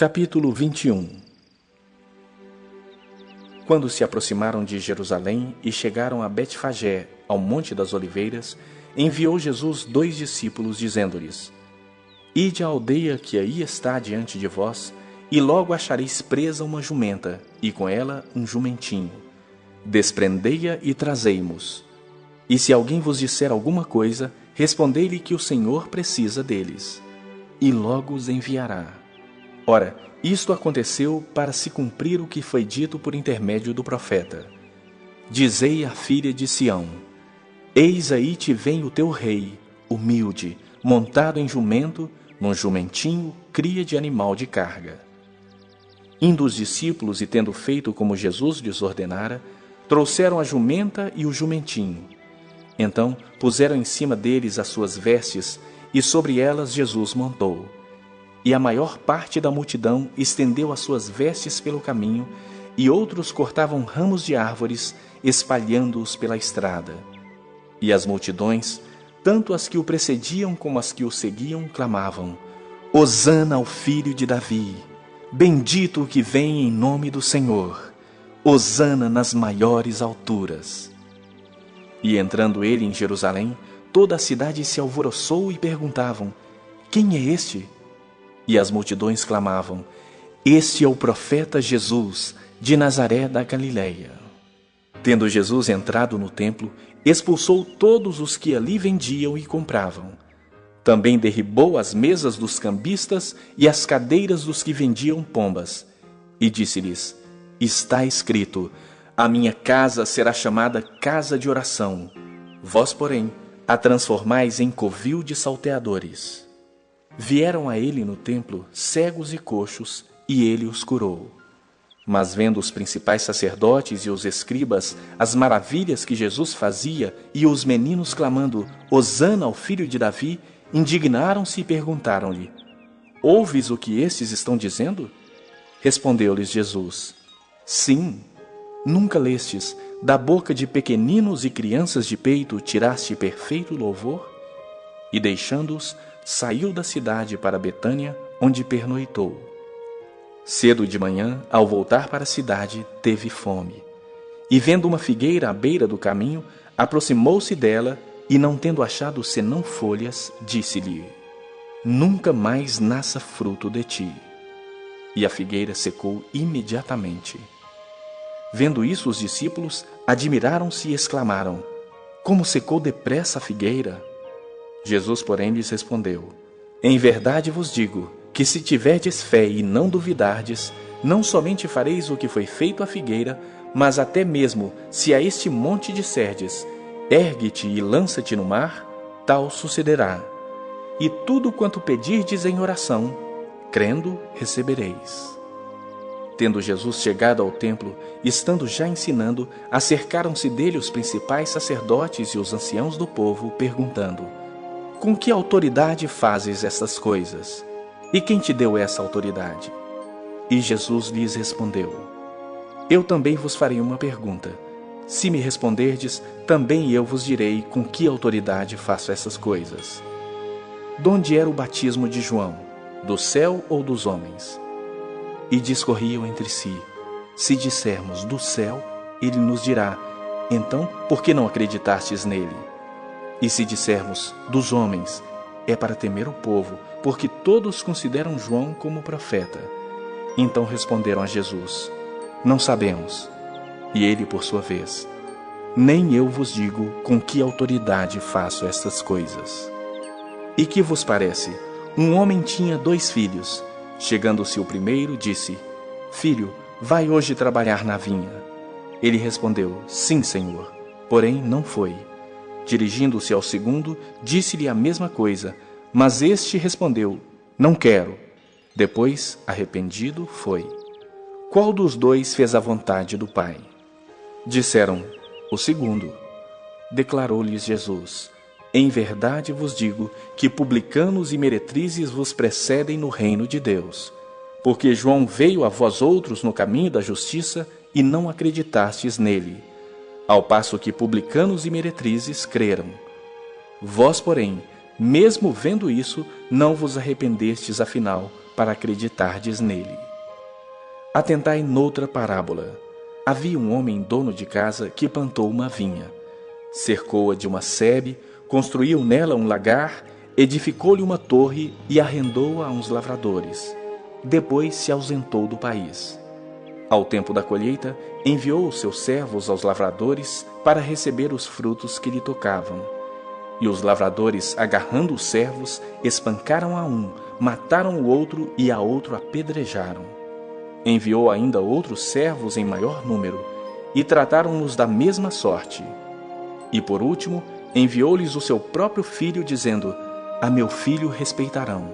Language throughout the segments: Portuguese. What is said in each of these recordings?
Capítulo 21. Quando se aproximaram de Jerusalém e chegaram a Betfagé, ao Monte das Oliveiras, enviou Jesus 2 discípulos, dizendo-lhes: Ide à aldeia que aí está diante de vós, e logo achareis presa uma jumenta, e com ela um jumentinho. Desprendei-a e trazei-mos. E se alguém vos disser alguma coisa, respondei-lhe que o Senhor precisa deles, e logo os enviará. Ora, isto aconteceu para se cumprir o que foi dito por intermédio do profeta. Dizei à filha de Sião: Eis aí te vem o teu rei, humilde, montado em jumento, num jumentinho, cria de animal de carga. Indo os discípulos e tendo feito como Jesus lhes ordenara, trouxeram a jumenta e o jumentinho. Então puseram em cima deles as suas vestes, e sobre elas Jesus montou. E a maior parte da multidão estendeu as suas vestes pelo caminho, e outros cortavam ramos de árvores, espalhando-os pela estrada. E as multidões, tanto as que o precediam como as que o seguiam, clamavam: Hosana ao filho de Davi! Bendito o que vem em nome do Senhor! Hosana nas maiores alturas! E entrando ele em Jerusalém, toda a cidade se alvoroçou e perguntavam: Quem é este? E as multidões clamavam: Este é o profeta Jesus, de Nazaré da Galileia. Tendo Jesus entrado no templo, expulsou todos os que ali vendiam e compravam. Também derribou as mesas dos cambistas e as cadeiras dos que vendiam pombas. E disse-lhes: Está escrito: A minha casa será chamada casa de oração. Vós, porém, a transformais em covil de salteadores. Vieram a ele no templo cegos e coxos, e ele os curou. Mas vendo os principais sacerdotes e os escribas as maravilhas que Jesus fazia, e os meninos clamando: Hosana ao filho de Davi, indignaram-se e perguntaram-lhe: Ouves o que estes estão dizendo? Respondeu-lhes Jesus: Sim. Nunca lestes: da boca de pequeninos e crianças de peito tiraste perfeito louvor? E deixando-os, saiu da cidade para Betânia, onde pernoitou. Cedo de manhã, ao voltar para a cidade, teve fome. E vendo uma figueira à beira do caminho, aproximou-se dela, e não tendo achado senão folhas, disse-lhe: Nunca mais nasça fruto de ti. E a figueira secou imediatamente. Vendo isso, os discípulos admiraram-se e exclamaram: Como secou depressa a figueira! Jesus, porém, lhes respondeu: Em verdade vos digo, que se tiverdes fé e não duvidardes, não somente fareis o que foi feito à figueira, mas até mesmo, se a este monte disserdes: Ergue-te e lança-te no mar, tal sucederá. E tudo quanto pedirdes em oração, crendo, recebereis. Tendo Jesus chegado ao templo, estando já ensinando, acercaram-se dele os principais sacerdotes e os anciãos do povo, perguntando: Com que autoridade fazes estas coisas? E quem te deu essa autoridade? E Jesus lhes respondeu: Eu também vos farei uma pergunta. Se me responderdes, também eu vos direi com que autoridade faço essas coisas. Donde era o batismo de João? Do céu ou dos homens? E discorriam entre si: Se dissermos do céu, ele nos dirá: Então, por que não acreditastes nele? E se dissermos dos homens, é para temer o povo, porque todos consideram João como profeta. Então responderam a Jesus: Não sabemos. E ele, por sua vez: Nem eu vos digo com que autoridade faço estas coisas. E que vos parece? Um homem tinha 2 filhos. Chegando-se o primeiro, disse: Filho, vai hoje trabalhar na vinha. Ele respondeu: Sim, Senhor. Porém, não foi. Dirigindo-se ao segundo, disse-lhe a mesma coisa, mas este respondeu: Não quero. Depois, arrependido, foi. Qual dos 2 fez a vontade do Pai? Disseram: O segundo. Declarou-lhes Jesus: Em verdade vos digo que publicanos e meretrizes vos precedem no reino de Deus. Porque João veio a vós outros no caminho da justiça e não acreditastes nele, ao passo que publicanos e meretrizes creram. Vós, porém, mesmo vendo isso, não vos arrependestes afinal, para acreditardes nele. Atentai noutra parábola. Havia um homem dono de casa que plantou uma vinha. Cercou-a de uma sebe, construiu nela um lagar, edificou-lhe uma torre e arrendou-a a uns lavradores. Depois se ausentou do país. Ao tempo da colheita, enviou os seus servos aos lavradores para receber os frutos que lhe tocavam. E os lavradores, agarrando os servos, espancaram a um, mataram o outro e a outro apedrejaram. Enviou ainda outros servos em maior número, e trataram-nos da mesma sorte. E por último, enviou-lhes o seu próprio filho, dizendo: A meu filho respeitarão.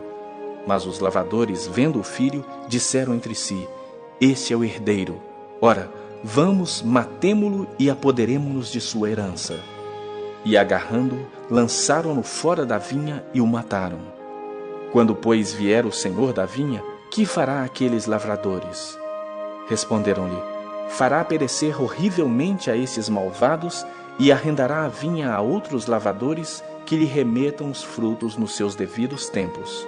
Mas os lavradores, vendo o filho, disseram entre si: Este é o herdeiro. Ora, vamos, matemo-lo e apoderemo-nos de sua herança. E agarrando-o, lançaram-no fora da vinha e o mataram. Quando, pois, vier o senhor da vinha, que fará aqueles lavradores? Responderam-lhe: Fará perecer horrivelmente a esses malvados e arrendará a vinha a outros lavradores que lhe remetam os frutos nos seus devidos tempos.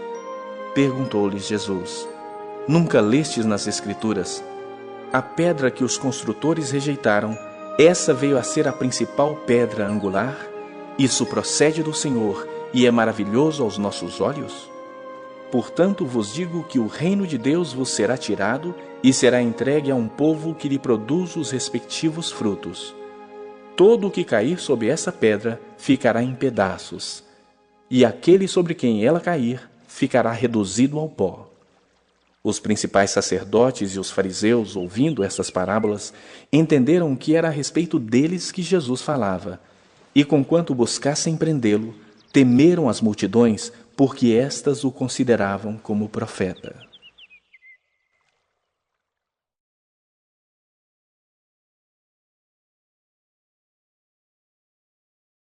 Perguntou-lhes Jesus: Nunca lestes nas Escrituras? A pedra que os construtores rejeitaram, essa veio a ser a principal pedra angular? Isso procede do Senhor e é maravilhoso aos nossos olhos? Portanto vos digo que o reino de Deus vos será tirado e será entregue a um povo que lhe produz os respectivos frutos. Todo o que cair sobre essa pedra ficará em pedaços, e aquele sobre quem ela cair ficará reduzido ao pó. Os principais sacerdotes e os fariseus, ouvindo estas parábolas, entenderam que era a respeito deles que Jesus falava, e conquanto buscassem prendê-lo, temeram as multidões, porque estas o consideravam como profeta.